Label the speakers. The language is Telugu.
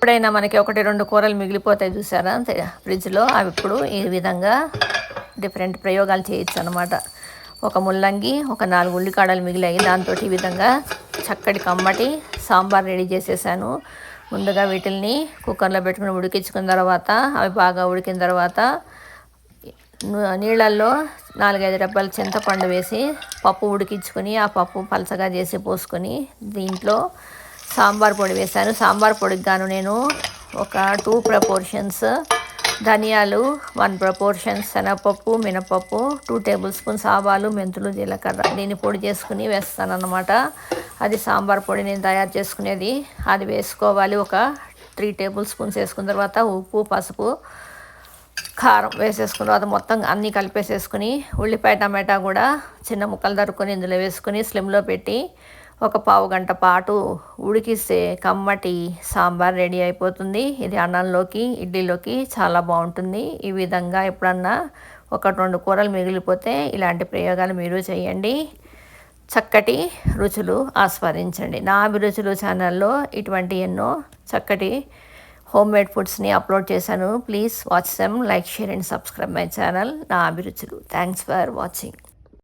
Speaker 1: ఎప్పుడైనా మనకి 1, 2 కూరలు మిగిలిపోతాయి చూసారా ఫ్రిడ్జ్లో, అవి ఇప్పుడు ఈ విధంగా డిఫరెంట్ ప్రయోగాలు చేయొచ్చు అనమాట. ఒక ముల్లంగి, ఒక 4 ఉల్లికాడలు మిగిలాయి, దాంతో ఈ విధంగా చక్కటి కమ్మటి సాంబార్ రెడీ చేసేసాను. ముందుగా వీటిల్ని కుక్కర్లో పెట్టుకుని ఉడికించుకున్న తర్వాత, అవి బాగా ఉడికిన తర్వాత నీళ్ళల్లో 4-5 రెబ్బల చింతపండు వేసి పప్పు ఉడికించుకొని, ఆ పప్పు పలచగా చేసి పోసుకొని దీంట్లో సాంబార్ పొడి వేశాను. సాంబార్ పొడికి గాను నేను ఒక 2 ప్రపోర్షన్స్ ధనియాలు, 1 ప్రపోర్షన్ శనగపప్పు, మినపప్పు, 2 టేబుల్ స్పూన్స్ ఆవాలు, మెంతులు, జీలకర్ర దీన్ని పొడి చేసుకుని వేస్తాను అన్నమాట. అది సాంబార్ పొడి నేను తయారు చేసుకునేది. అది వేసుకోవాలి. ఒక 3 టేబుల్ స్పూన్స్ వేసుకున్న తర్వాత ఉప్పు, పసుపు, కారం వేసేసుకున్న తర్వాత మొత్తం అన్నీ కలిపేసేసుకుని, ఉల్లిపాయ టమాటా కూడా చిన్న ముక్కలు తరుక్కొని ఇందులో వేసుకుని స్లిమ్లో పెట్టి ఒక పావు గంట పాటు ఉడికిస్తే కమ్మటి సాంబార్ రెడీ అయిపోతుంది. ఇది అన్నంలోకి, ఇడ్లీలోకి చాలా బాగుంటుంది. ఈ విధంగా ఎప్పుడన్నా 1-2 కూరలు మిగిలిపోతే ఇలాంటి ప్రయోగాలు మీరు చేయండి. చక్కటి రుచులు ఆస్వాదించండి. నా అభిరుచులు ఛానల్లో ఇటువంటి ఎన్నో చక్కటి హోమ్ మేడ్ ఫుడ్స్ని అప్లోడ్ చేశాను. Please watch them, like, share and subscribe my channel నా అభిరుచులు. Thanks for watching.